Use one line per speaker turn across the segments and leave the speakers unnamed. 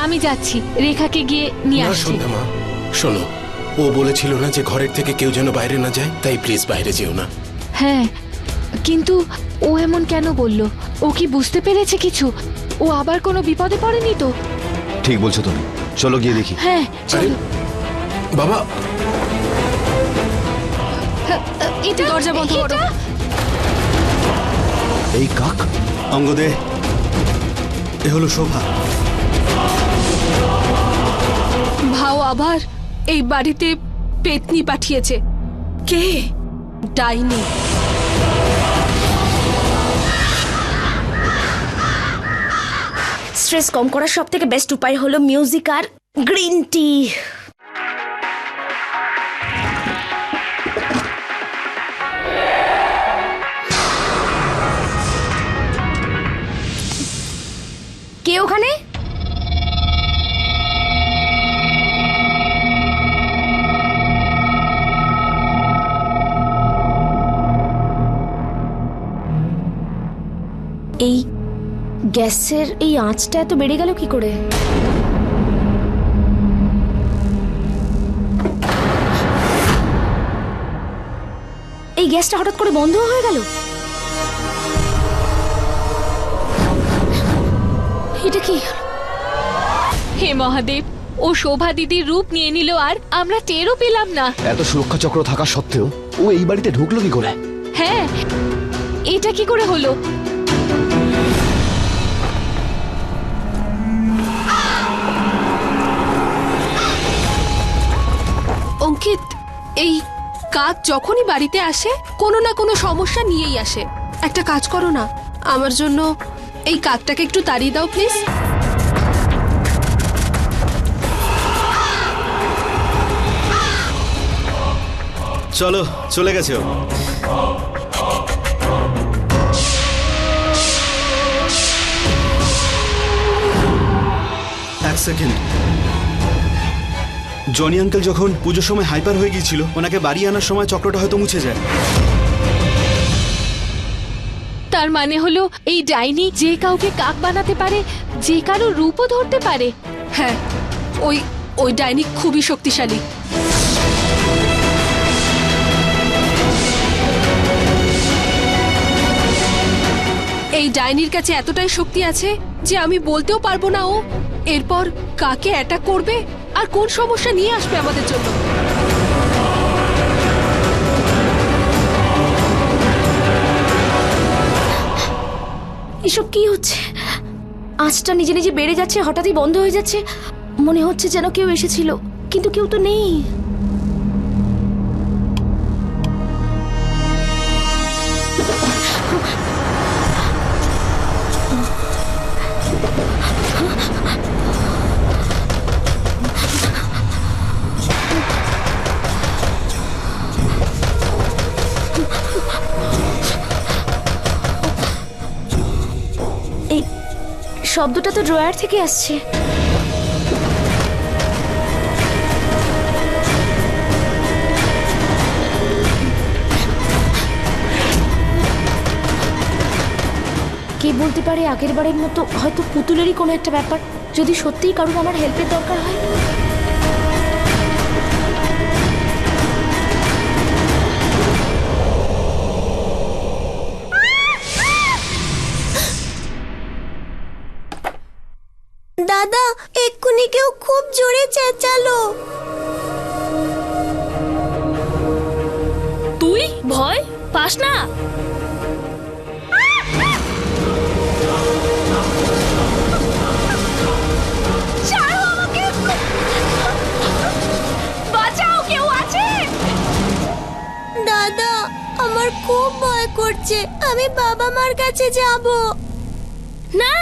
আমি যাচ্ছি, রেখাকে গিয়ে নিয়ে
না
আসছি।
সন্ধ্যা মা, শোনো, ও বলেছিল না যে ঘরের থেকে কেউ যেন বাইরে না যায়, তাই প্লিজ বাইরে যেও না।
হ্যাঁ, কিন্তু ও এমন কেন বলল? ও কি বুঝতে পেরেছে কিছু? ও আবার কোনো বিপদে পড়েনি তো?
ঠিক বলছো তুমি, চলো গিয়ে দেখি।
হ্যাঁ
আরে
চলো।
বাবা,
এটা
দরজা বন্ধ করো।
এই কাক
অঙ্গদে, এ হলো শোভা।
ভাও আবার এই বাড়িতে পেতনি পাঠিয়েছে। কে? ডাইনি।
স্ট্রেস কম করার সব থেকে বেস্ট উপায় হলো মিউজিক আর গ্রিন টি। কে ওখানে? এই গ্যাসের এই আঁচটা এত বেড়ে গেল কি করে? এই গ্যাসটা হঠাৎ করে বন্ধ হয়ে গেল, এটা কি?
হে মহাদেব, ও শোভা দিদির রূপ নিয়ে নিল আর আমরা টেরও পেলাম না।
এত সুরক্ষা চক্র থাকা সত্ত্বেও ও এই বাড়িতে ঢুকলো কি করে?
হ্যাঁ, এটা কি করে হলো?
অঙ্কিত, এই কাক যখনই বাড়িতে আসে কোনো না কোনো সমস্যা নিয়েই আসে। একটা কাজ করো না, আমার জন্য এই কাকটাকে একটু তাড়িয়ে দাও প্লিজ।
চলো, চলে গেছে ও। এক সেকেন্ড, জনি আঙ্কেল যখন পুজোর সময় হাইপার হয়ে গিয়েছিল, ওনাকে বাড়ি আনার সময় চক্রটা হয়তো মুছে যায়।
তার মানে হলো এই ডাইনি যে কাউকে কাক বানাতে পারে, যে কারো রূপও ধরতে পারে।
হ্যাঁ, ওই ওই ডাইনি খুবই শক্তিশালী। এই ডাইনির কাছে এতটাই শক্তি আছে যে আমি বলতেও পারবো না ও এরপর কাকে অ্যাটাক করবে আর কোন সমস্যা নিয়ে আসবে আমাদের জন্য।
এসব কি হচ্ছে? আঁচটা নিজে নিজে বেড়ে যাচ্ছে, হঠাৎই বন্ধ হয়ে যাচ্ছে। মনে হচ্ছে যেন কেউ এসেছিল, কিন্তু কেউ তো নেই। এই শব্দটা তো ড্রয়ার থেকে আসছে। কে বলতে পারে, আগের বারের মতো হয়তো পুতুলেরই কোনো একটা ব্যাপার। যদি সত্যিই কারোর আমার হেল্পের দরকার হয়। দাদা, এক্ষুনি কেউ খুব জোরে চেঁচালো।
তুই ভয় পাস না?
বাঁচাও, কেউ আছে?
দাদা, আমার খুব ভয় করছে, আমি বাবা মার কাছে যাব।
না,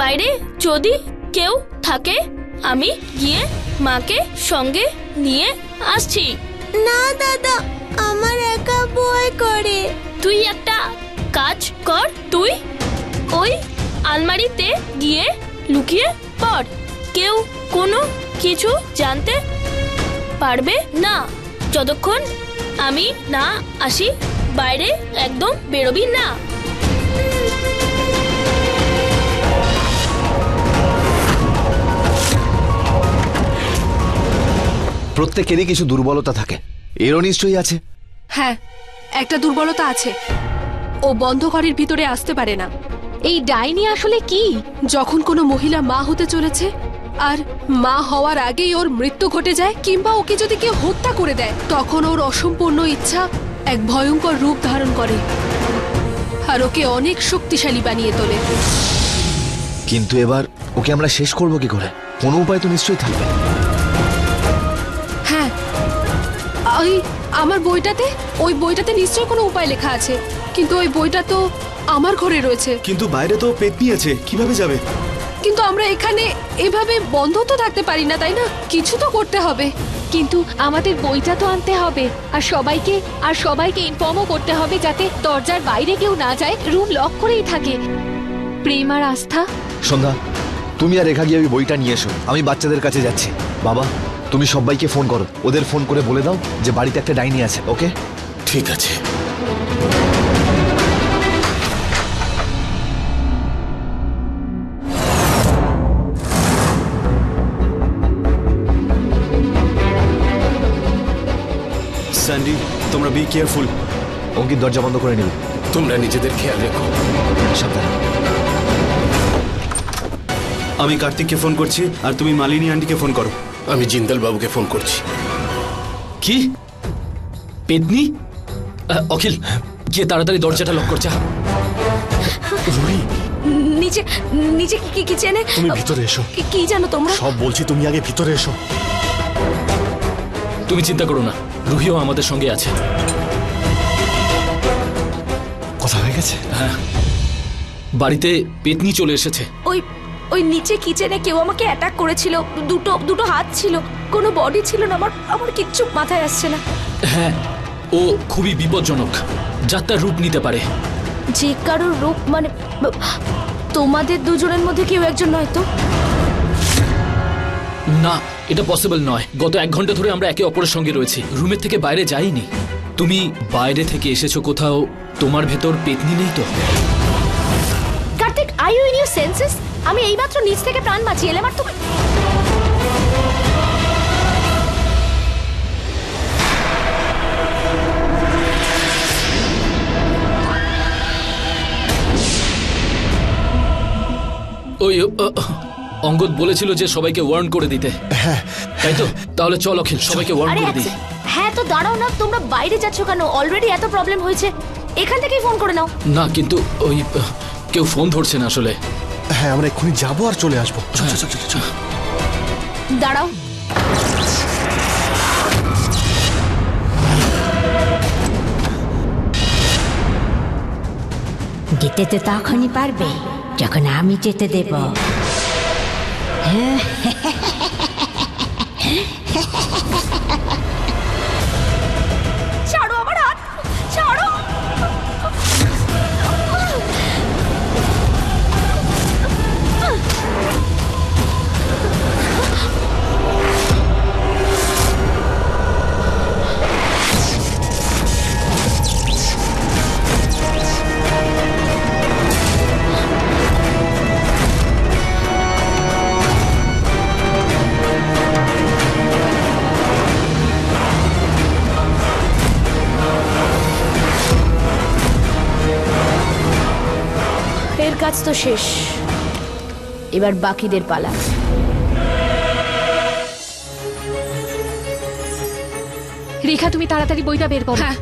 বাইরে যদি কেউ থাকে আমি গিয়ে মাকে সঙ্গে নিয়ে আসছি।
না দাদা, আমার একা ভয় করে।
তুই একটা কাজ কর, তুই ওই আলমারিতে গিয়ে লুকিয়ে পড়। কেউ কোনো কিছু জানতে পারবে না যতক্ষণ আমি না আসি। বাইরে একদম বেরোবি না।
প্রত্যেকেরই কিছু দুর্বলতা থাকে, এরও নিশ্চয়ই আছে।
হ্যাঁ, একটা দুর্বলতা আছে, ও বন্ধ ঘরের ভিতরে আসতে পারে না।
এই ডাইনি আসলে কি?
যখন কোনো মহিলা মা হতে চলেছে আর মা হওয়ার আগেই ওর মৃত্যু ঘটে যায়, কিংবা ওকে যদি কেউ হত্যা করে দেয়, তখন ওর অসম্পূর্ণ ইচ্ছা এক ভয়ঙ্কর রূপ ধারণ করে আর ওকে অনেক শক্তিশালী বানিয়ে তোলে।
কিন্তু এবার ওকে আমরা শেষ করব কি করে? কোনো উপায় তো নিশ্চয়ই থাকবে।
হ্যাঁ, আমার ওই বইটাতে নিশ্চয়ই কোনো উপায় লেখা আছে, কিন্তু ওই বইটা তো আমার ঘরে রয়েছে।
কিন্তু বাইরে তো পেতনি আছে, কিভাবে যাবে?
কিন্তু আমরা এখানে এভাবে বন্ধ তো থাকতে পারি না, তাই না? কিছু তো করতে হবে।
কিন্তু আমাদের বইটা তো আনতে হবে, আর সবাইকে ইনফর্মও করতে হবে যাতে দরজার বাইরে কেউ না যায়, রুম লক করেই থাকে। প্রেম আর আস্থা,
সন্ধ্যা, তুমি আর রেখা গিয়ে ওই বইটা নিয়ে এসো, আমি বাচ্চাদের কাছে যাচ্ছি। বাবা, তুমি সবাইকে ফোন করো, ওদের ফোন করে বলে দাও যে বাড়িতে একটা ডাইনি আছে। ওকে?
ঠিক আছে।
স্যান্ডি, তোমরা বি কেয়ারফুল।
অঙ্কিত দরজা বন্ধ করে নিবে।
তোমরা নিজেদের খেয়াল রেখো।
সাবধানে।
আমি কার্তিককে ফোন করছি, আর তুমি মালিনী আন্টিকে ফোন করো।
আমি জিন্দাল বাবুকে ফোন করছি।
কি পেতনি? অখিল, গিয়ে তাড়াতাড়ি দরজাটা লক করছে।
নিচে নিচে কি কিচেনে?
তুমি ভিতরে এসো।
কি জানো তোমরা?
সব বলছি, তুমি আগে ভিতরে এসো।
তুমি চিন্তা করো না, রুহিও আমাদের সঙ্গে আছে।
কথা হয়ে গেছে?
হ্যাঁ, বাড়িতে পেতনি চলে এসেছে।
ওই নিচে কিচেনে কেউ আমাকে অ্যাটাক করেছিল, দুটো হাত ছিল, কোনো বডি ছিল না। আমার কিচ্ছু মাথায় আসছে না।
হ্যাঁ, ও খুবই বিপজ্জনক, যাত্রার রূপ নিতে পারে।
যে কারোর রূপ মানে তোমাদের দুজনের মধ্যে কেউ একজন নয় তো?
না, এটা পসিবল নয়। গত 1 ঘন্টা ধরে আমরা একে অপরের সঙ্গে রয়েছি, রুমের থেকে বাইরে যাইনি। তুমি বাইরে থেকে এসেছো কোথাও, তোমার ভেতর পেতনি নেই তো?
Kartik, are you in your senses? আমি এইমাত্র নিচ থেকে প্রাণ বাঁচিয়ে এলাম, আর তুমি
ওই অঙ্গদ বলেছিল যে সবাইকে ওয়ার্ন করে দিতে, তাই তো? তাহলে চল অখিল, সবাইকে ওয়ার্ন
আরে
করে দিই।
হ্যাঁ, তো দাঁড়াও না, তোমরা বাইরে যাচ্ছ কেন? অলরেডি এত প্রবলেম হয়েছে, এখান থেকেই ফোন করে নাও।
না, কিন্তু ওই কেউ ফোন ধরছে না আসলে।
হ্যাঁ, আমরা এক্ষুনি যাবো আর চলে আসবো।
দাঁড়াও,
যেতে তো তখনই পারবে যখন আমি যেতে দেব।
ছাড়ো আমার হাত, ছাড়ো। কাজ তো শেষ, এবার বাকিদের পালা।
রেখা, তুমি তাড়াতাড়ি বইটা বের করো।
হ্যাঁ,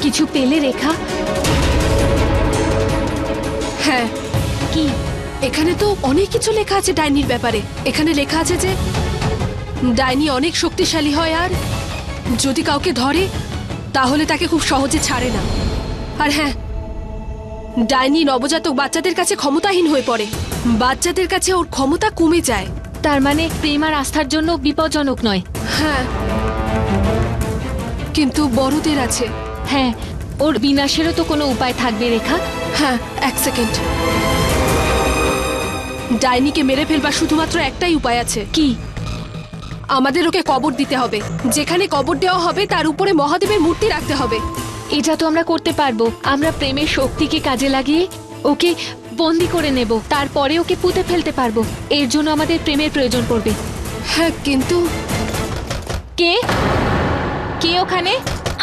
কিছু পেলে রেখা?
হ্যাঁ।
কি?
এখানে তো অনেক কিছু লেখা আছে ডাইনির ব্যাপারে। এখানে লেখা আছে যে ডাইনি অনেক শক্তিশালী হয়, আর যদি কাউকে ধরে তাহলে তাকে খুব সহজে ছাড়ে না। আর হ্যাঁ, ডাইনি নবজাতক বাচ্চাদের কাছে ক্ষমতাহীন হয়ে পড়ে, বাচ্চাদের কাছে ওর ক্ষমতা কমে যায়।
তার মানে প্রেম আর আস্থার জন্য বিপজ্জনক নয়।
হ্যাঁ, কিন্তু বড়দের আছে।
হ্যাঁ, ওর বিনাশেরও তো কোনো উপায় থাকবে রেখা।
হ্যাঁ, 1 সেকেন্ড। ডাইনিকে মেরে ফেলবার শুধুমাত্র একটাই উপায় আছে।
কি?
আমাদের ওকে কবর দিতে হবে। যেখানে কবর দেওয়া হবে তার উপরে মহাদেবের মূর্তি রাখতে হবে।
এটা তো আমরা করতে পারবো। আমরা প্রেমের শক্তিকে কাজে লাগিয়ে ওকে বন্দি করে নেব, তারপরে ওকে পুঁতে ফেলতে পারবো। এর জন্য আমাদের প্রেমের প্রয়োজন পড়বে।
হ্যাঁ, কিন্তু
কে কে ওখানে?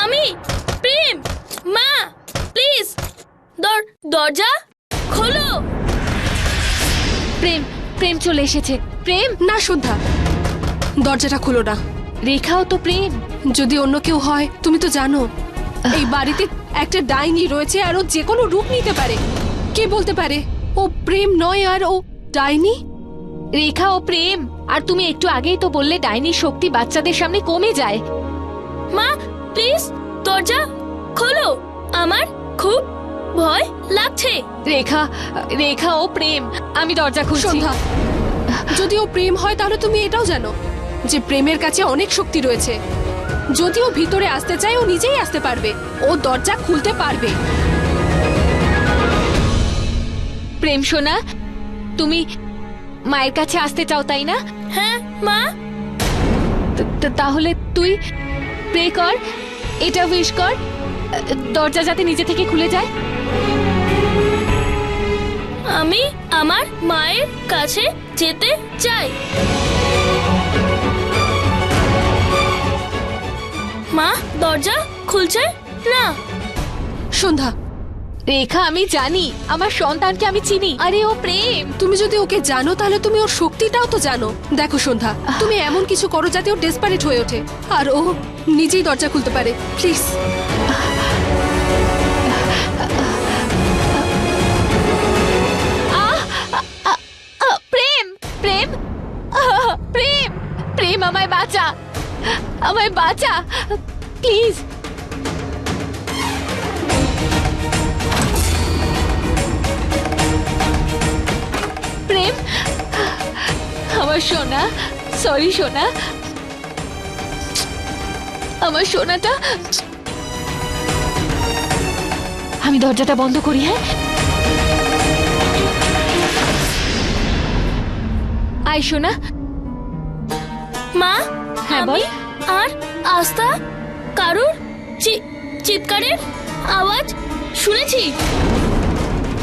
আমি প্রেম। মা প্লিজ দরজা খোলো।
প্রেম প্রেম চলে এসেছে। প্রেম,
না সন্ধ্যা, দরজাটা খুলো না।
রেখাও তো প্রেম।
যদি অন্য কেউ হয়, তুমি তো জানো এই বাড়িতে একটা ডাইনি রয়েছে আর ও যে কোনো রূপ নিতে পারে। কে বলতে পারে ও প্রেম নয় আর ও ডাইনি?
রেখা ও প্রেম। আর তুমি একটু আগেই তো বললে ডাইনির শক্তি বাচ্চাদের সামনে কমে যায়।
মা প্লিজ দরজা খোলো, আমার খুব ভয় লাগছে।
রেখা রেখা ও প্রেম, আমি দরজা খুলছি।
সন্ধ্যা, যদি ও প্রেম হয় তাহলে তুমি এটাও জানো যে প্রেমের কাছে অনেক শক্তি রয়েছে। যদি ও ভিতরে আসতে চায় ও নিজেই আসতে পারবে, ও দরজা খুলতে পারবে।
প্রেম সোনা, তুমি মায়ের কাছে আসতে চাও তাই না?
হ্যাঁ মা।
তাহলে তুই প্রে কর, এটা উইশ কর, দরজা যাতে নিজে থেকে খুলে যায়।
আমি আমার মায়ের কাছে যেতে চাই। মা দরজা খুলছে না।
সন্ধ্যা,
রেখা, আমি জানি আমার সন্তানকে আমি চিনি। আরে ও প্রেম।
তুমি যদি ওকে জানো তাহলে তুমি ওর শক্তিটাও তো জানো। দেখো সন্ধ্যা, তুমি এমন কিছু করো যাতে ও ডেসপারেট হয়ে ওঠে আর ও নিজেই দরজা খুলতে পারে। প্লিজ।
প্রেম প্রেম প্রেম প্রেম, আমায় বাঁচা, আমায় বাঁচা প্লিজ। প্রেম, আমার সোনা, সরি সোনা, আমার সোনাটা। আমি দরজাটা বন্ধ করি। হ্যাঁ, আয় সোনা।
মা,
হ্যাঁ বল।
আমি আর আস্থা কারুর চিৎকারের আওয়াজ শুনেছি।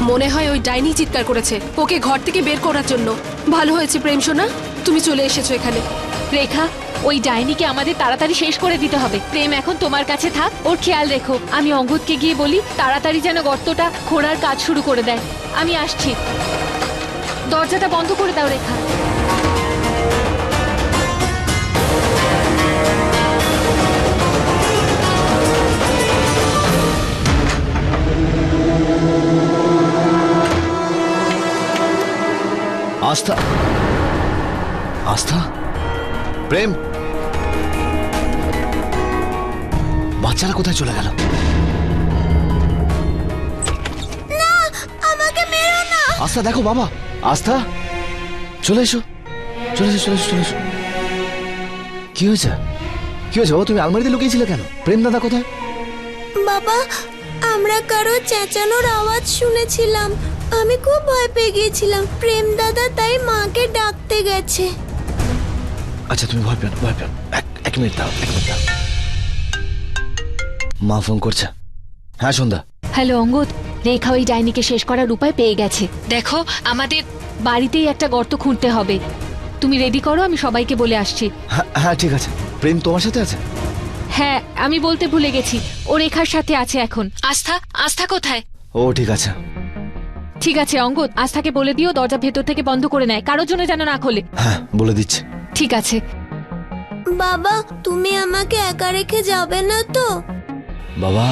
মনে হয় ওই ডাইনি চিৎকার করেছে ওকে ঘর থেকে বের করার জন্য। ভালো হয়েছে প্রেম সোনা, তুমি চলে এসেছো এখানে।
রেখা, ওই ডাইনিকে আমাদের তাড়াতাড়ি শেষ করে দিতে হবে। প্রেম এখন তোমার কাছে থাক, ওর খেয়াল রেখো। আমি অঙ্গদকে গিয়ে বলি তাড়াতাড়ি যেন গর্তটা খোঁড়ার কাজ শুরু করে দেয়। আমি আসছি, দরজাটা বন্ধ করে দাও রেখা।
আস্থা, আস্থা, প্রেম, বাচ্চারা কোথায় চলে গেল?
না, আমাকে মেরো না।
আস্থা দেখো বাবা, আস্থা চলে এসো, চলে এসো, চলে এসো, চলে এসো। কি হয়েছে? কি হয়েছে বাবা? তুমি আলমারিতে লুকিয়েছিলে কেন? প্রেম দাদা কোথায়?
বাবা, আমরা কারো চেঁচানোর আওয়াজ শুনেছিলাম। আমি খুব ভয় পেয়ে গিয়েছিলাম। প্রেম দাদা তাই মাকে ডাকতে গেছে।
আচ্ছা তুমি ভয় পেও না, ভয় পেও না। এক মিনিট দাও, এক মিনিট দাও। মা ফোন করছে। হ্যাঁ সন্ধ্যা।
হ্যালো অঙ্গদ, রেখা ওই ডাইনিকে শেষ করার উপায় পেয়ে গেছে। দেখো, আমাদের বাড়িতেই একটা গর্ত খুঁড়তে হবে। তুমি রেডি করো, আমি সবাইকে বলে আসছি।
হ্যাঁ ঠিক আছে। প্রেম তোমার সাথে আছে?
হ্যাঁ, আমি বলতে ভুলে গেছি, ও রেখার সাথে আছে এখন। আস্থা, আস্থা কোথায়?
ও ঠিক আছে।
ঠিক আছে অঙ্গদ, আস্থাকে বলে দিও দরজা ভেতর থেকে বন্ধ করে নেয়, কারোর জন্য যেন না খোলে।
হ্যাঁ বলে দিচ্ছে।
ঠিক আছে।
বাবা, তুমি আমাকে একা রেখে যাবে না তো?
বাবা,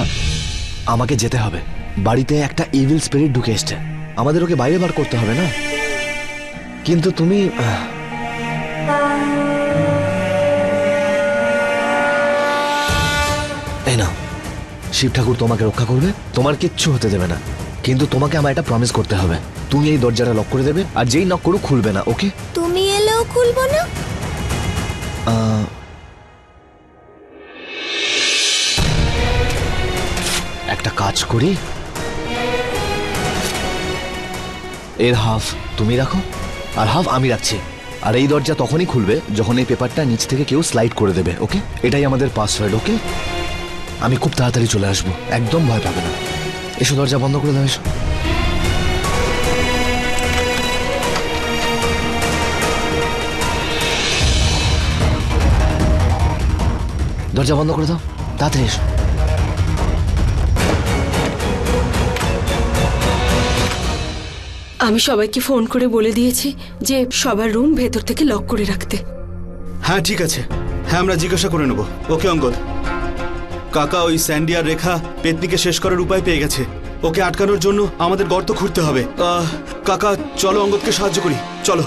আমাকে যেতে হবে। বাড়িতে একটা ইভিল স্পিরিট ঢুকে এসছে, আমাদের ওকে বাইরে বার করতে হবে না? কিন্তু তুমি এই নাও, শিব ঠাকুর তোমাকে রক্ষা করবে, তোমার কিচ্ছু হতে দেবে না। কিন্তু তোমাকে আমার একটা প্রমিস করতে হবে, তুমি এই দরজাটা লক করে দেবে আর যেই নক করুক খুলবে না, ওকে?
তুমি এলেও খুলবো না?
একটা কাজ করি, এর হাফ তুমি রাখো আর হাফ আমি রাখছি। আর এই দরজা তখনই খুলবে যখন এই পেপারটা নিচ থেকে কেউ স্লাইড করে দেবে। ওকে, এটাই আমাদের পাসওয়ার্ড। ওকে, আমি খুব তাড়াতাড়ি চলে আসবো, একদম ভয় পাবে না। এসো, দরজা বন্ধ করে দাও, এসো। দরজা বন্ধ করে দাও, তাড়াতাড়ি এসো।
আমি সবাইকে ফোন করে বলে দিয়েছি যে সবার রুম ভেতর থেকে লক করে রাখতে।
হ্যাঁ ঠিক আছে, হ্যাঁ আমরা জিজ্ঞাসা করে নেবো। ওকে অঙ্গদ, কাকা ওই স্যান্ডি আর রেখা পেতনিকে শেষ করার উপায় পেয়ে গেছে। ওকে আটকানোর জন্য আমাদের গর্ত খুঁড়তে হবে। কাকা চলো অঙ্গদকে সাহায্য করি, চলো।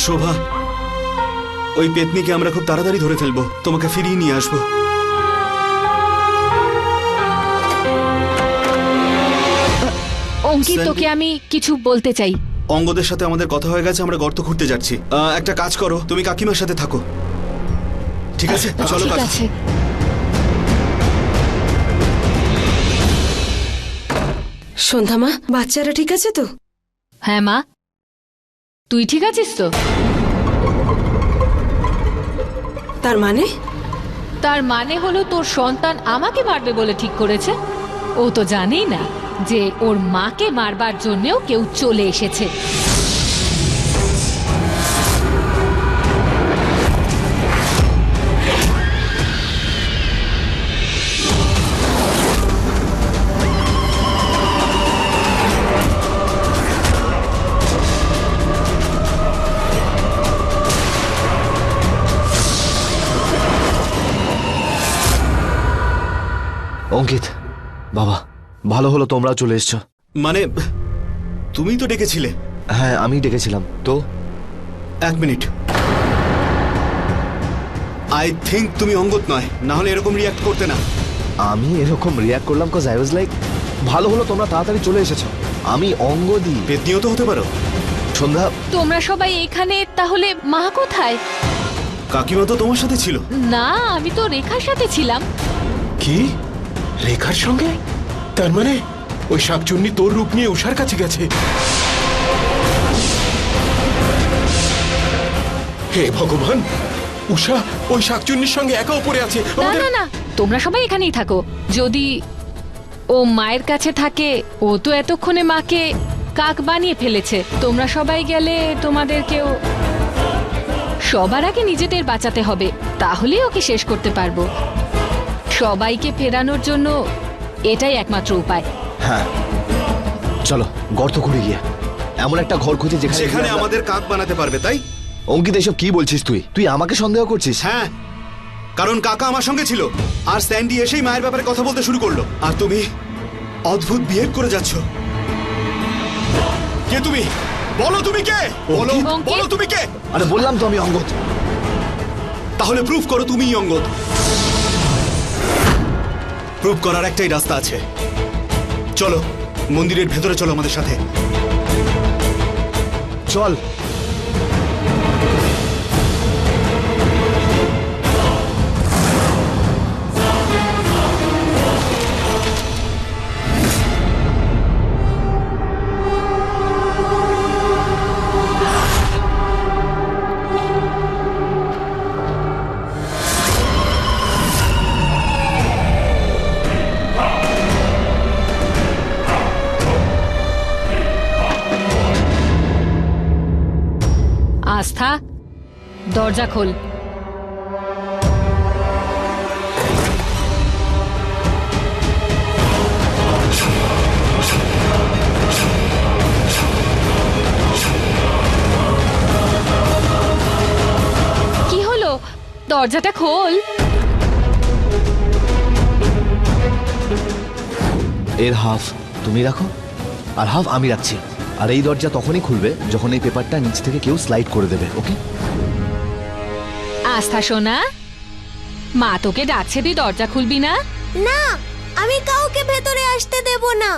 শোভা, ওই পেতনিকে আমরা খুব তাড়াতাড়ি ধরে ফেলবো, তোমাকে ফিরিয়ে নিয়ে আসবো।
অঙ্কিত, তোকে আমি কিছু বলতে চাই।
অঙ্গদের সাথে আমাদের কথা হয়ে গেছে, আমরা গর্ত খুঁড়তে যাচ্ছি। একটা কাজ করো, তুমি কাকিমার সাথে থাকো, ঠিক আছে? চলো
ঠিক
কাকা।
আছে।
সন্ধ্যা মা, বাচ্চারা ঠিক আছে তো?
হ্যাঁ মা, তুই ঠিক আছিস তো?
তার মানে?
তার মানে হলো তোর সন্তান আমাকে মারবে বলে ঠিক করেছে। ও তো জানেই না যে ওর মাকে মারবার জন্যও কেউ চলে এসেছে।
অঙ্কিত বাবা, ভালো হলো তোমরা চলে এসছো।
মানে তুমি তো ডেকেছিলে।
হ্যাঁ আমি ডেকেছিলাম তো।
এক মিনিট, আই থিঙ্ক তুমি অঙ্গদ নয়, না হলে এরকম রিয়াক্ট করতে না।
আমি এরকম রিয়াক্ট করলাম কজ আই ওয়াজ লাইক, ভালো হলো তোমরা তাড়াতাড়ি চলে এসেছো। আমি অঙ্গদি।
পেতনিও তো হতে পারো।
সন্ধ্যা,
তোমরা সবাই এখানে, তাহলে মা কোথায়?
কাকিমা তো তোমার সাথে ছিল।
না, আমি তো রেখার সাথে ছিলাম।
কি, রেখার সঙ্গে? তার মানে ওই শাকচুন্নি তোর রূপ নিয়ে উষার কাছে গেছে? হে ভগবান, উষা ওই শাকচুন্নির সঙ্গে একা উপরে আছে।
না না না, তোমরা সবাই এখানেই থাকো। যদি ও মায়ের কাছে থাকে, ও তো এতক্ষণে মাকে কাক বানিয়ে ফেলেছে। তোমরা সবাই গেলে তোমাদেরকেও সবার আগে নিজেদের বাঁচাতে হবে, তাহলেই ওকে শেষ করতে পারবো। সবাইকে ফেরানোর জন্য এটাই একমাত্র উপায়।
হ্যাঁ চলো গর্ত করে গিয়ে এমন একটা ঘর খুঁজে যেখানে
সেখানে আমাদের কাক বানাতে পারবে, তাই?
অঙ্কিত এসব কি বলছিস তুই? তুই আমাকে সন্দেহ করছিস?
হ্যাঁ, কারণ কাকা আমার সঙ্গে ছিল, আর স্যান্ডি এসেই মায়ের ব্যাপারে কথা বলতে শুরু করলো, আর তুমি অদ্ভুত বিহেভ করে যাচ্ছ। কে তুমি? বলো তুমি কে? বলো,
অঙ্কিত।
বলো তুমি কে?
আরে বললাম তো আমি অঙ্গদ।
তাহলে প্রুফ করো তুমিই অঙ্গদ। প্রুফ করার একটাই রাস্তা আছে। চলো মন্দিরের ভেতরে চলো আমাদের সাথে।
চল।
আস্থা, দরজা খোল। কি হলো? দরজাটা খোল।
এর হাফ তুমি রাখো আর হাফ আমি রাখছি। আর এই দরজা তখনই খুলবে যখন এই পেপারটা নিচ থেকে কেউ স্লাইড করে দেবে। ওকে?
আস্থা সোনা, মা তোকে ডাকছে, তুই দরজা খুলবি না?
না, আমি কাউকে ভেতরে আসতে দেব না।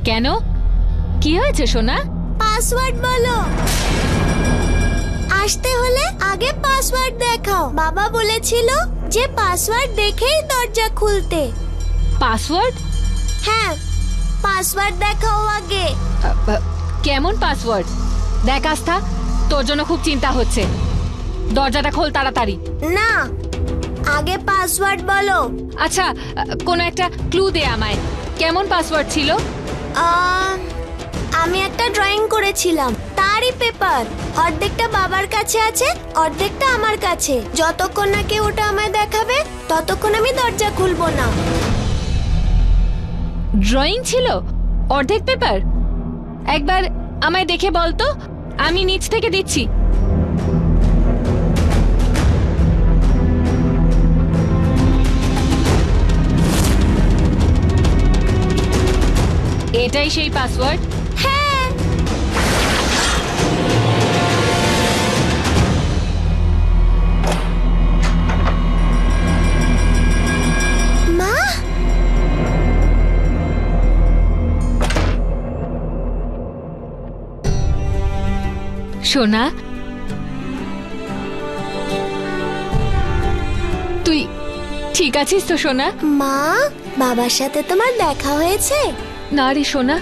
কেন? কি হয়েছে সোনা?
পাসওয়ার্ড বলো। আসতে হলে আগে পাসওয়ার্ড দেখাও। বাবা বলেছিল যে পাসওয়ার্ড দেখেই দরজা খুলতে।
পাসওয়ার্ড?
হ্যাঁ, পাসওয়ার্ড দেখাও আগে।
কেমন পাসওয়ার্ড? দেখ আস্থা, তোর জন্য খুব চিন্তা হচ্ছে। দরজাটা খোল তাড়াতাড়ি।
না, আগে পাসওয়ার্ড বলো।
আচ্ছা, কোনো একটা ক্লু দে আমায়। কেমন পাসওয়ার্ড ছিল?
আমি একটা ড্রয়িং করেছিলাম, তারই পেপার। অর্ধেকটা বাবার কাছে আছে, অর্ধেকটা আমার কাছে। যতক্ষণ না কেউ ওটা আমায় দেখাবে ততক্ষণ আমি দরজা খুলবো না।
ড্রয়িং ছিল, অর্ধেক পেপার। একবার আমায় দেখে বল তো, আমি নিচ থেকে দিচ্ছি। এটাই সেই পাসওয়ার্ড?
হ্যাঁ। মা,
সোনা, তুই ঠিক আছিস তো সোনা?
মা, বাবার সাথে তোমার দেখা হয়েছে?
না রে সোনা,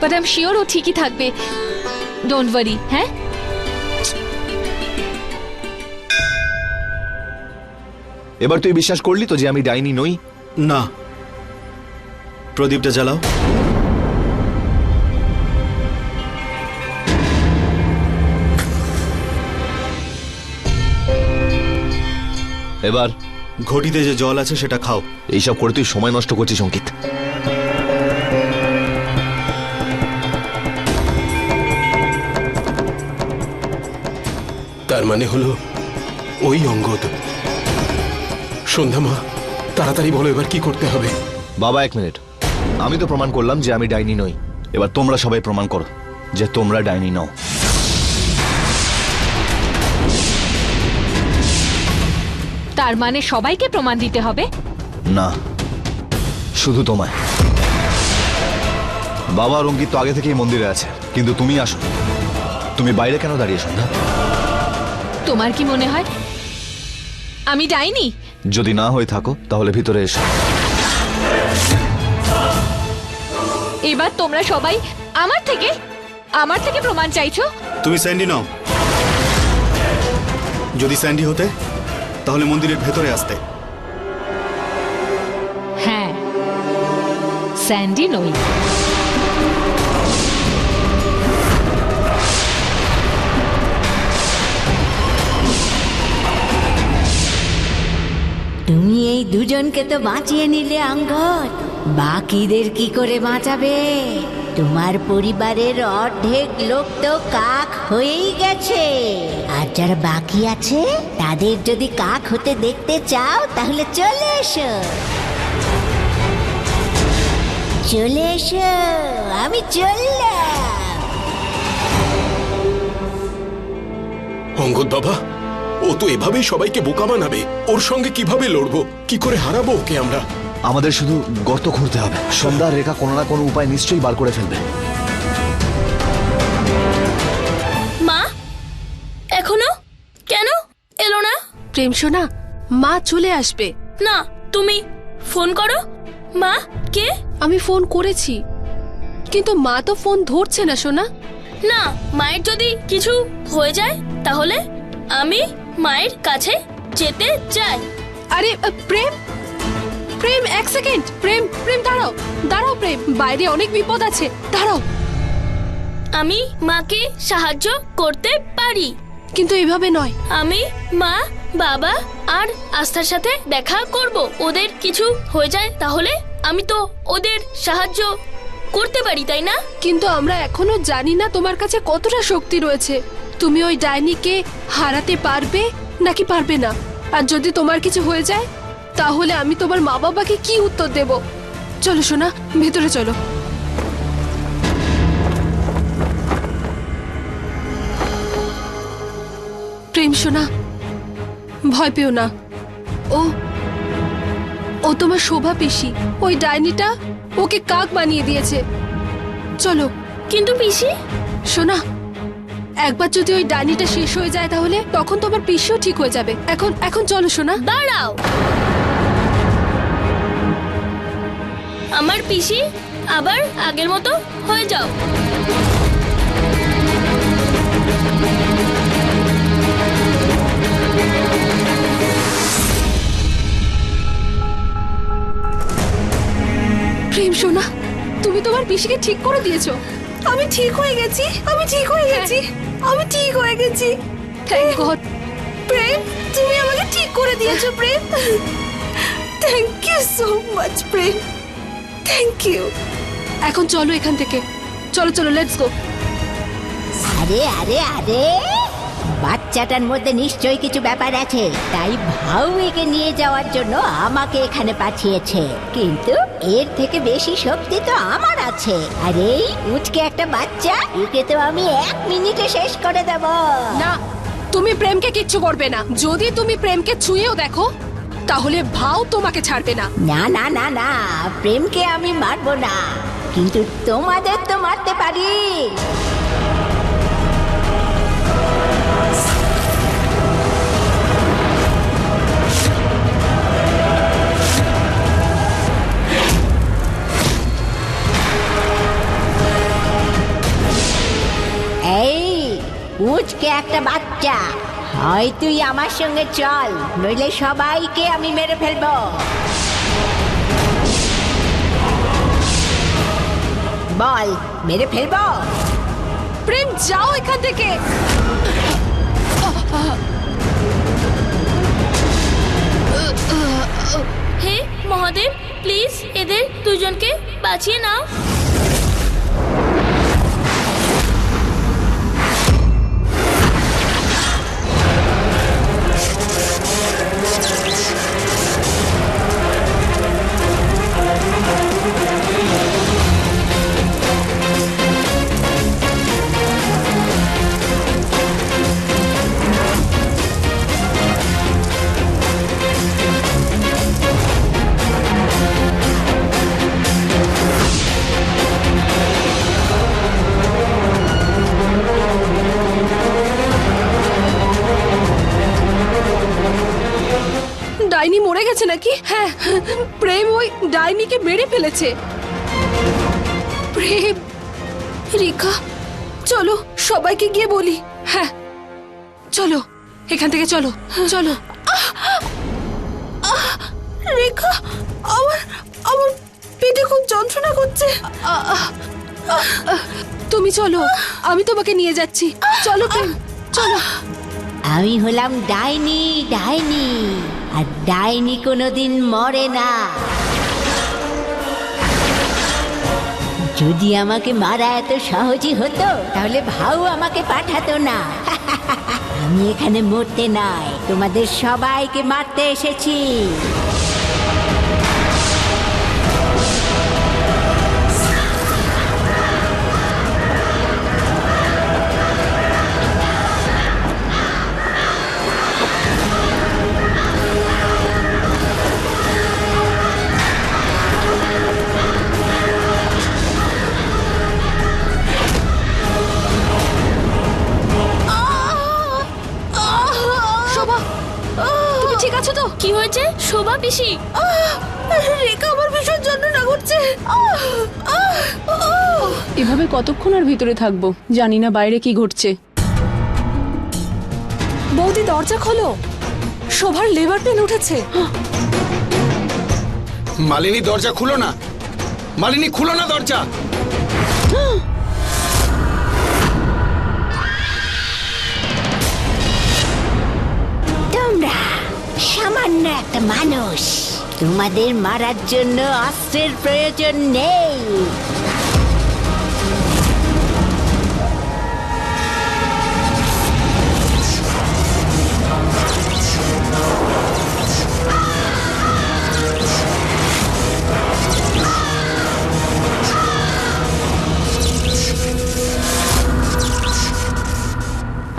বাট আই এম শিওর ও ঠিকই থাকবে। Don't worry. হ্যাঁ,
এবার তুই বিশ্বাস করলি তো যে আমি ডাইনি নই?
না, প্রদীপটা জ্বালাও।
এবার
ঘটিতে যে জল আছে সেটা খাও।
এইসব করে তুই সময় নষ্ট করছিস অঙ্কিত।
তার মানে হলো ওই অঙ্গদ। সন্ধ্যা মা, তাড়াতাড়ি বলো এবার কি করতে হবে।
বাবা, 1 মিনিট। আমি তো প্রমাণ করলাম যে আমি ডাইনি নই। এবার তোমরা সবাই প্রমাণ করো যে তোমরা ডাইনি নও।
তার মানে সবাইকে প্রমাণ দিতে হবে?
না, শুধু তোমায়। বাবা আর অঙ্কিত তো আগে থেকেই মন্দিরে আছে, কিন্তু তুমি আসো। তুমি বাইরে কেন দাঁড়িয়ে সন্ধ্যা?
তোমার কি মনে হয় আমি ডাইনি?
যদি না হয়ে থাকো তাহলে ভিতরে এসো।
এবার তোমরা সবাই আমার থেকে প্রমাণ চাইছো?
তুমি স্যান্ডি নাও। যদি স্যান্ডি হতে তাহলে মন্দিরের ভেতরে আসতে।
হ্যাঁ, স্যান্ডি নই।
তুমি এই দুজনকে তো বাঁচিয়ে নিলে অঙ্গদ, বাকিদের কি করে বাঁচাবে? তোমার পরিবারের অর্ধেক লোক তো কাক হয়েই গেছে, আর যারা বাকি আছে তাদের যদি কাক হতে দেখতে চাও তাহলে চলে এসো। চলে এসো, আমি চললাম।
অঙ্গদ বাবা, ও তো এভাবেই সবাইকে বোকা বানাবে। ওর সঙ্গে কিভাবে লড়বো? কি করে হারাবো ওকে আমরা?
আমাদের শুধু গর্ত খুঁড়তে হবে। সন্ধ্যা আর রেখা কোনো না কোনো উপায় নিশ্চয়ই বার করে ফেলবে।
মা এখনো কেন এলো না?
প্রেম সোনা, মা চলে আসবে।
না, তুমি ফোন করো। মা কে?
আমি ফোন করেছি, কিন্তু মা তো ফোন ধরছে না সোনা।
না, মায়ের যদি কিছু হয়ে যায় তাহলে আমি মায়ের কাছে যেতে চাই।
আরে প্রেম, প্রেম 1 সেকেন্ড। প্রেম, প্রেম দাঁড়াও, দাঁড়াও প্রেম, বাইরে অনেক বিপদ আছে, দাঁড়াও।
আমি মাকে সাহায্য করতে পারি,
কিন্তু এভাবে নয়।
আমি মা, বাবা আর আস্থার সাথে দেখা করব। ওদের কিছু হয়ে যায় তাহলে আমি তো ওদের সাহায্য করতে পারি, তাই না?
কিন্তু আমরা এখনো জানি না তোমার কাছে কতটা শক্তি রয়েছে। তুমি ওই ডাইনিকে হারাতে পারবে নাকি পারবে না। আর যদি তোমার কিছু হয়ে যায় তাহলে আমি তোমার মা বাবাকে কি উত্তর দেব? চলো সোনা, ভেতরে চলো। প্রেম সোনা, ভয় পেও না। ও তোমার শোভা পিসি। ওই ডাইনিটা ওকে কাক বানিয়ে দিয়েছে। চলো।
কিন্তু পিসি,
সোনা, একবার যদি ওই ডাইনিটা শেষ হয়ে যায় তাহলে তখন তোমার পিসিও ঠিক হয়ে যাবে। এখন চলো সোনা।
দাঁড়াও, আমার পিসি আবার আগের মতো হয়ে যাও।
প্রেম সোনা, তুমি তোমার পিসিকে ঠিক করে দিয়েছো।
আমি ঠিক হয়ে গেছি, আমি ঠিক হয়ে গেছি, আমি ঠিক হয়ে গেছি।
Thank god.
প্রেম, তুমি আমাকে ঠিক করে দিয়েছো Prem. Thank you so much Prem, thank you.
এখন চলো এখান থেকে, চলো চলো, লেটস গো।
আরে আরে আরে, বাচ্চাটার মধ্যে নিশ্চয়ই কিছু ব্যাপার আছে, তাই ভাউ একে নিয়ে যাওয়ার জন্য আমাকে এখানে পাঠিয়েছে। কিন্তু এর থেকে বেশি শক্তি তো আমার আছে। আর এই উচকে একটা বাচ্চা, একে তো আমি 1 মিনিটে শেষ করে দেব।
না, তুমি প্রেমকে কিচ্ছু করবে না। যদি তুমি প্রেমকে ছুঁয়েও দেখো তাহলে ভাও তোমাকে ছাড়বে না।
না না না না, প্রেমকে আমি মারবো না, কিন্তু তোমাদের তো মারতে পারি। এই উচকে একটা বাচ্চা, হয় তুই আমার সঙ্গে চল, নইলে সবাইকে আমি মেরে ফেলবো। বল, মেরে ফেলবো?
প্রেম যাও এখান থেকে।
হে মহাদেব, প্লিজ এদের দুজনকে বাঁচিয়ে নাও।
ডাইনি মরে গেছে নাকি? হ্যাঁ, প্রেম ওই ডাইনিকে মেরে ফেলেছে। প্রেম, রেখা, চলো সবাইকে গিয়ে বলি। হ্যাঁ চলো, এখান থেকে চলো চলো।
রেখা, আমার আমার পেটে খুব যন্ত্রণা করছে।
তুমি চলো, আমি তোমাকে নিয়ে যাচ্ছি। চলো প্রেম, চলো।
আমি হলাম ডাইনি, ডাইনি, আর ডাইনি কোনোদিন মরে না। যদি আমাকে মারা এত সহজই হতো তাহলে ভাউ আমাকে পাঠাতো না। আমি এখানে মরতে নয়, তোমাদের সবাইকে মারতে এসেছি।
শোভা, তুমি ঠিক আছো তো?
কি হয়েছে শোভা পিসি?
রেখা, আমার ভীষণ যন্ত্রণা করছে।
এভাবে কতক্ষণ আর ভিতরে থাকবো, জানি না বাইরে কি ঘটছে।
বৌদি দরজা খোলো, শোভার লেবার পেন উঠেছে।
মালিনী দরজা খুলো না, মালিনী খুলো না দরজা।
তোমরা সামান্য একটা মানুষ, তোমাদের মারার জন্য অস্ত্রের প্রয়োজন নেই।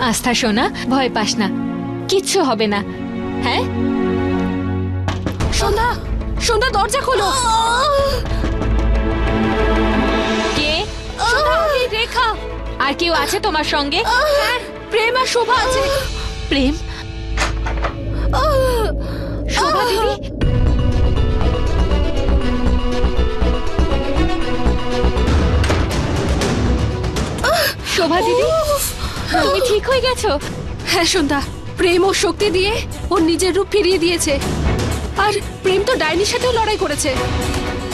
আস্থা সোনা, ভয় পাস না, কিচ্ছু হবে না। হ্যাঁ
সন্ধ্যা, সন্ধ্যা দরজা খোলো।
কে?
সন্ধ্যা, এই রেখা।
আর কেউ আছে তোমার সঙ্গে?
হ্যাঁ, প্রেম আর শোভা আছে।
প্রেম, শোভা দিদি, শোভা দিদি, তুমি ঠিক হয়ে গেছো?
হ্যাঁ সন্ধ্যা, প্রেম ও শক্তি দিয়ে ওর নিজের রূপ ফিরিয়ে দিয়েছে। আর প্রেম তো ডাইনির সাথেও লড়াই করেছে।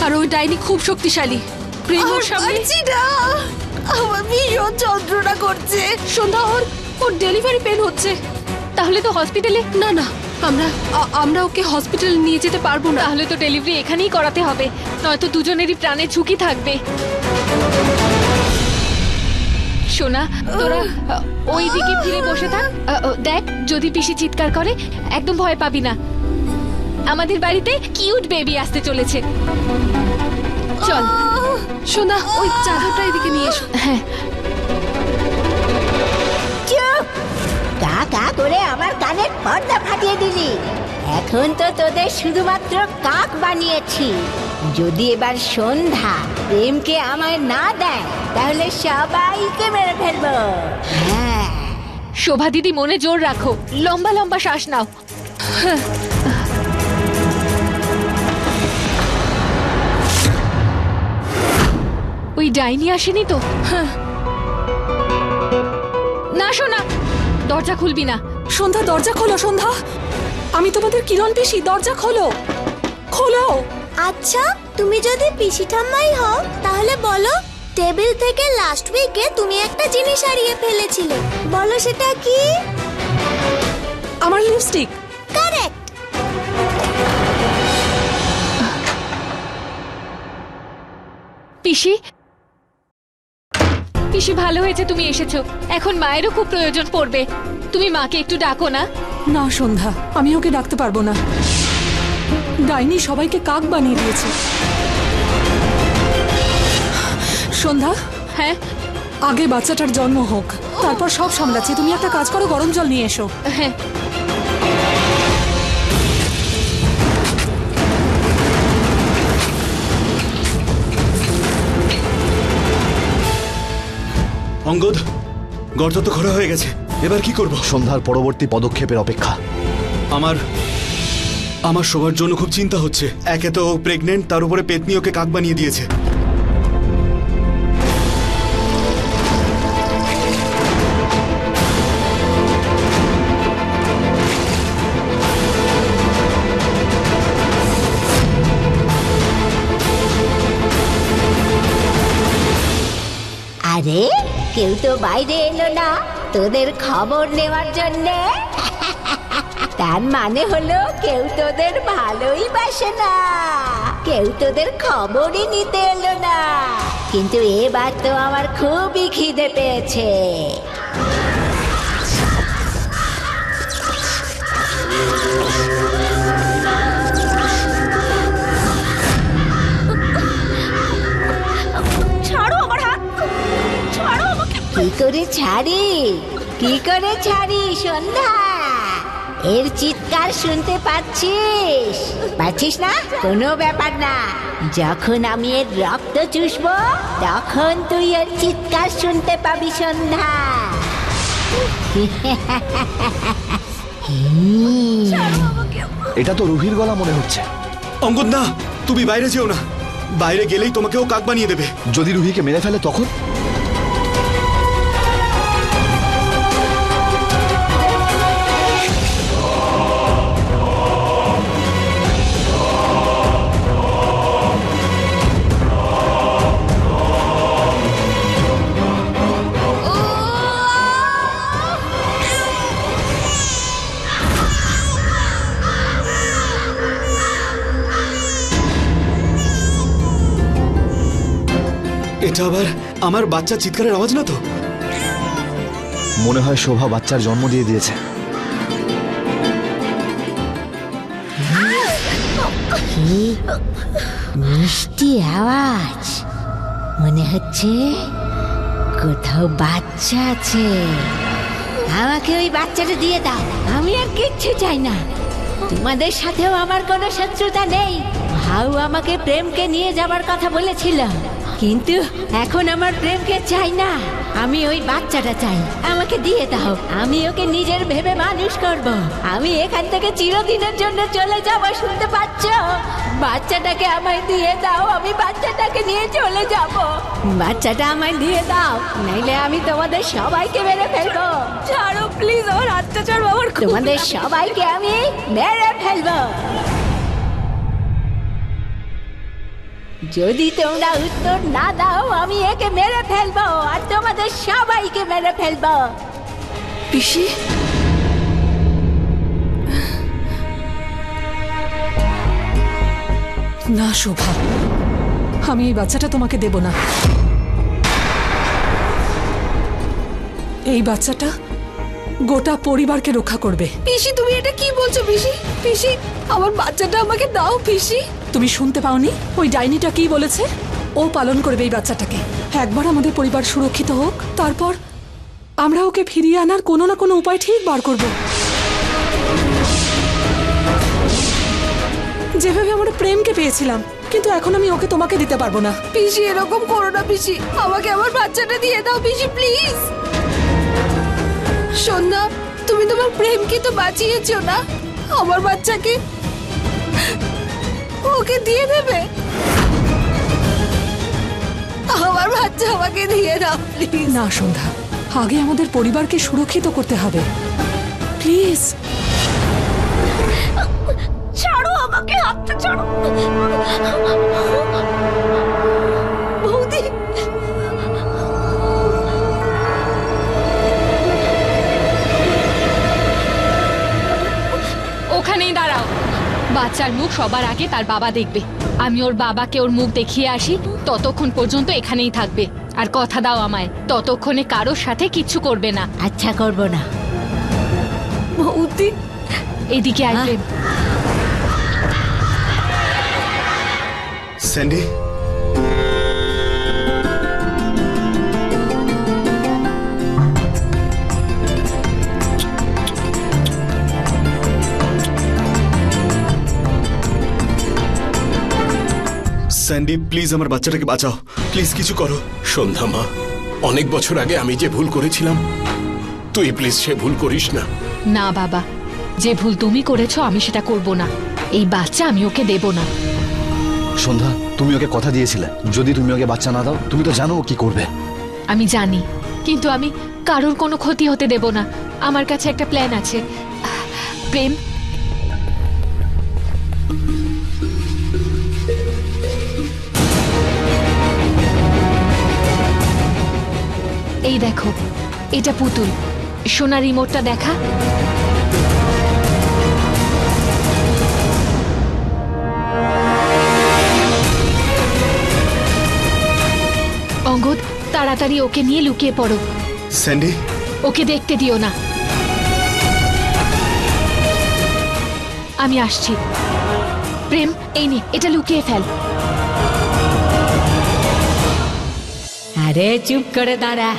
আর ওই ডাইনি খুব শক্তিশালী। প্রেম ওর সামনে
আমার ভীষণ যন্ত্রণা করছে।
সন্ধ্যা ওর ডেলিভারি পেন হচ্ছে।
তাহলে তো হসপিটালে।
না না, আমরা ওকে হসপিটাল নিয়ে যেতে পারবো না।
তাহলে তো ডেলিভারি এখানেই করাতে হবে, নয়তো দুজনেরই প্রাণের ঝুঁকি থাকবে। সোনা, তোরা ওই দিকে ফিরে বসে থাক। দেখ, যদি পিসি চিৎকার করে একদম ভয় পাবি না। আমাদের বাড়িতে কিউট বেবি আসতে চলেছে। চল
সোনা, ওই চাদরটা এদিকে নিয়ে এসো।
হ্যাঁ,
চুপ! কা কা করে আমার কানের পর্দা ফাটিয়ে দিলি। এখন তো তোদের শুধুমাত্র কাক বানিয়েছি। যদি এবার সন্ধ্যা প্রেমকে আমায় না দেয় তাহলে সবাইকে মেরে ফেলবো। হ্যাঁ,
শোভা দিদি মনে জোর রাখো, লম্বা লম্বা শ্বাস নাও। ওই ডাইনি আসেনি তো? না সোনা, দরজা খুলবি না।
সন্ধ্যা, দরজা খোলো। সন্ধ্যা, আমি তোমাদের কিরণ পিসি, দরজা খোলো। খোলো।
আচ্ছা, তুমি যদি পিসি ঠাম্মাই হও তাহলে বলো, টেবিল থেকে লাস্ট উইকে তুমি একটা জিনিস হারিয়ে ফেলেছিলে। বলো সেটা কি?
আমার লিপস্টিক।
কারেক্ট।
পিসি, পিসি ভালো হয়েছে তুমি এসেছো। এখন মায়েরও খুব প্রয়োজন পড়বে। তুমি মাকে একটু ডাকো না।
না সন্ধ্যা, আমি ওকে ডাকতে পারবো না। ডাইনি সবাইকে কাক বানিয়ে দিয়েছে। সন্ধ্যা,
হ্যাঁ,
আগে বাচ্চাটার জন্ম হোক, তারপর সব সামলাচ্ছি। তুমি একটা কাজ করো, গরম জল নিয়ে এসো।
হ্যাঁ।
অঙ্গদ, গর্ত তো খোঁড়া হয়ে গেছে, এবার কি করব?
সন্ধ্যার পরবর্তী পদক্ষেপের অপেক্ষা।
আমার সবার জন্য খুব চিন্তা হচ্ছে। একে তো প্রেগনেন্ট, তার উপরে পেতনি ওকে কাক বানিয়ে দিয়েছে।
আরে কেউ তো বাইরে এলো না তোদের খবর নেওয়ার জন্যে। তার মানে হলো কেউ তোদের ভালোই বাসে না, কেউ তোদের খবরই নিতে এলো না। কিন্তু এবার তো আমার খুবই খিদে পেয়েছে।
ছাড়ো আমার হাত, ছাড়ো আমাকে।
কি করে ছাড়ি, কি করে ছাড়ি সন্ধ্যা? এর চিৎকার শুনতে পাচ্ছিস? পাচ্ছিস না? কোনো ব্যাপার না, যখন আমি এর রক্ত চুষবো তখন তুই এর চিৎকার শুনতে পাবি সন্ধ্যা।
এটা তো রুহির গলা মনে হচ্ছে।
অঙ্গদ না, তুমি বাইরে যেও না। বাইরে গেলেই তোমাকেও কাক বানিয়ে দেবে।
যদি রুহিকে মেরে ফেলে তখন?
এটা আবার আমার বাচ্চা চিৎকারের আওয়াজ না তো?
মনে হয় শোভা বাচ্চার জন্ম দিয়ে দিয়েছে।
মিষ্টি আওয়াজ, মনে হচ্ছে কোথাও বাচ্চা আছে। আমাকে ওই বাচ্চাটা দিয়ে দাও, আমি আর কিচ্ছু চাই না। তোমাদের সাথেও আমার কোনো শত্রুতা নেই। ভাউ আমাকে প্রেমকে নিয়ে যাবার কথা বলেছিল, কিন্তু এখন আমার প্রেমকে চাই না, আমি ওই বাচ্চাটা চাই। আমাকে দিয়ে দাও, আমি ওকে নিজের ভেবে মানুষ করব। আমি এখান থেকে চিরদিনের জন্য চলে যাব, শুনতে পাচ্ছ? বাচ্চাটাকে আমায় দিয়ে দাও, আমি বাচ্চাটাকে নিয়ে চলে যাব। বাচ্চাটা আমায় দিয়ে দাও, নাইলে আমি তোমাদের সবাইকে মেরে ফেলবো।
ছাড়ো প্লিজ, আমার হাতটা ছাড়ো। আমার
তোমাদের সবাইকে আমি মেরে ফেলবো। যদি তোমরা উত্তর না দাও আমি একে মেরে ফেলবো আর তোমাদের সবাইকে মেরে ফেলবো।
পিসি, না শোভা, আমি এই বাচ্চাটা তোমাকে দেব না। এই বাচ্চাটা গোটা পরিবারকে রক্ষা করবে। পিসি, তুমি এটা কি বলছো? পিসি, পিসি, আমার বাচ্চাটা আমাকে দাও। পিসি, তুমি শুনতে পাওনি ওই ডাইনিটা কি বলেছে? ও পালন করবে এই বাচ্চাটাকে। একবার আমাদের পরিবার সুরক্ষিত হোক, তারপর আমরা ওকে ফিরিয়ে আনার কোনো না কোনো উপায় ঠিক বার করব। যেভাবে আমরা প্রেমকে পেয়েছিলাম, কিন্তু এখন আমি ওকে তোমাকে দিতে পারবো না। পিসি, এরকম করো না পিসি, আমাকে আমার বাচ্চাটা দিয়ে দাও পিসি, প্লিজ। সন্ধ্যা, তুমি তোমার প্রেমকে তো বাঁচিয়েছো না, আমার বাচ্চাকে ওকে দিয়ে দেবে? আমার বাচ্চা আমাকে দিয়ে দাও প্লিজ। না সন্ধ্যা, আগে আমাদের পরিবারকে সুরক্ষিত করতে হবে, প্লিজ।
ছাড়ো আমাকে, হাতটা ছাড়ো। বৌদি,
ওখানেই দাঁড়াও। বাচ্চার মুখ সবার আগে তার বাবা দেখবে। আমি ওর বাবাকে ওর মুখ দেখিয়ে আসি, ততক্ষণ পর্যন্ত এখানেই থাকবে। আর কথা দাও আমায়, ততক্ষণে কারোর সাথে কিচ্ছু করবে না।
আচ্ছা, করব না।
বৌদি,
এদিকে আসবেন।
স্যান্ডি, স্যান্ডি প্লিজ আমার বাচ্চাটাকে বাঁচাও, প্লিজ কিছু করো।
সন্ধ্যা মা, অনেক বছর আগে আমি যে ভুল করেছিলাম, তুই প্লিজ সে ভুল করিস না।
না বাবা, যে ভুল তুমি করেছো আমি সেটা করব না। এই বাচ্চা আমি ওকে দেব না।
সন্ধ্যা, তুমি ওকে কথা দিয়েছিলে যদি তুমি ওকে বাচ্চা না দাও, তুমি তো জানো ও কি করবে।
আমি জানি, কিন্তু আমি কারোর কোনো ক্ষতি হতে দেব না। আমার কাছে একটা প্ল্যান আছে। প্রেম, এই দেখো, এটা পুতুল। সোনা, রিমোটটা দেখা। অঙ্গদ, তাড়াতাড়ি ওকে নিয়ে লুকিয়ে পড়ো।
স্যান্ডি,
ওকে দেখতে দিও না। আমি আসছি। প্রেম, এই নে, এটা লুকিয়ে ফেল।
আরে চুপ করে দাঁড়া।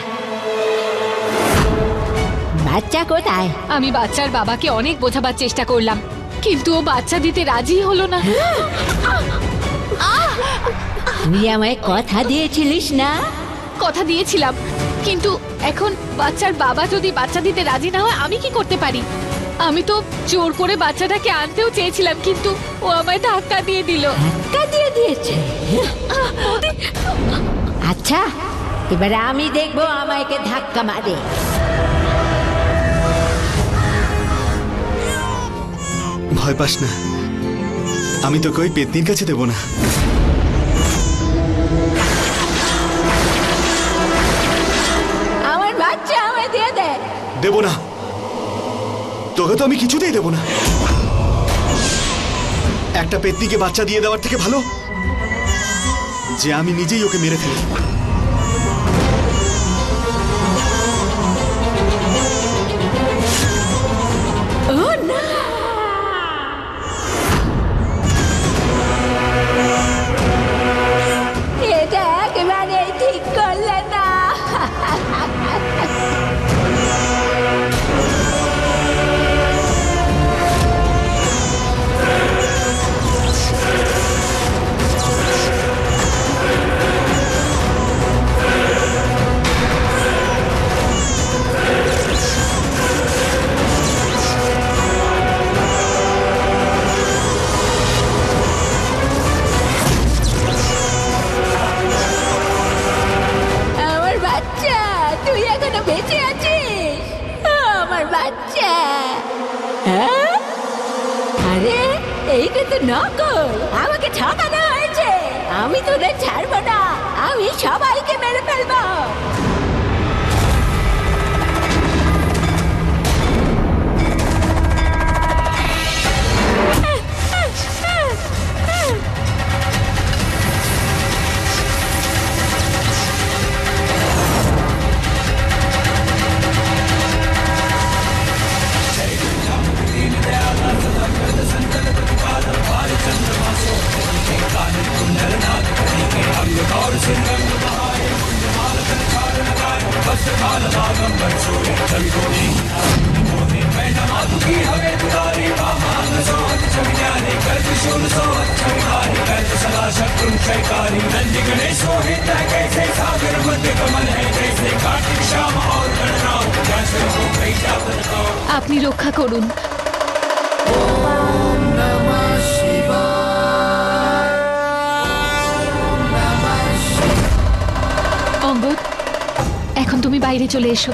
বাচ্চা কোথায়?
আমি বাচ্চার বাবাকে অনেক বোঝাবার চেষ্টা করলাম, কিন্তু ও বাচ্চা দিতে রাজি হলো না।
তুই আমায় কথা দিয়েছিলিস না?
কথা দিয়েছিলাম, কিন্তু এখন বাচ্চার বাবা যদি বাচ্চা দিতে রাজি না হয় আমি কি করতে পারি? আমি তো জোর করে বাচ্চাটাকে আনতেও চেয়েছিলাম, কিন্তু ও আমায় ধাক্কা দিয়ে দিল।
ধাক্কা দিয়ে দিয়েছে? আচ্ছা, এবারে আমি দেখবো আমাকে ধাক্কা মারে।
ভয় পাস না, আমি তোকে ওই পেতনির কাছে দেবো না।
আমার বাচ্চা আমায় দিয়ে দে।
দেবো না, তোকে তো আমি কিছুতেই দেবো না। একটা পেতনিকে বাচ্চা দিয়ে দেওয়ার থেকে ভালো যে আমি নিজেই ওকে মেরে ফেলি।
ও না, এটা একেবারে ঠিক করলে না। আমার বাচ্চা, তুই এখনো বেঁচে আছিস? আমার বাচ্চা। হ্যাঁ? আরে এইটা তো নকল, আমাকে ঠকানো হয়েছে। আমি তোদের ছাড়বো না, আমি সবাইকে মেরে ফেলবো।
আপনি রক্ষা করুন। অঙ্গদ, এখন তুমি বাইরে চলে এসো।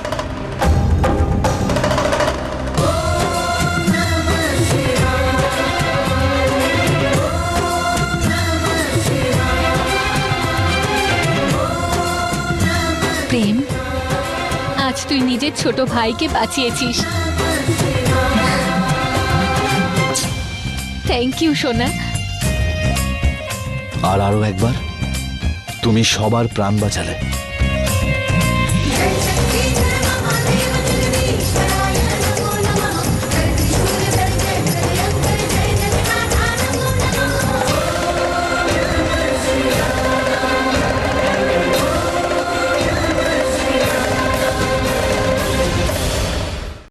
প্রেম, আজ তুই নিজের ছোট ভাইকে বাঁচিয়েছিস। থ্যাংক ইউ সোনা।
আর আরো একবার, তুমি সবার প্রাণ বাঁচালে।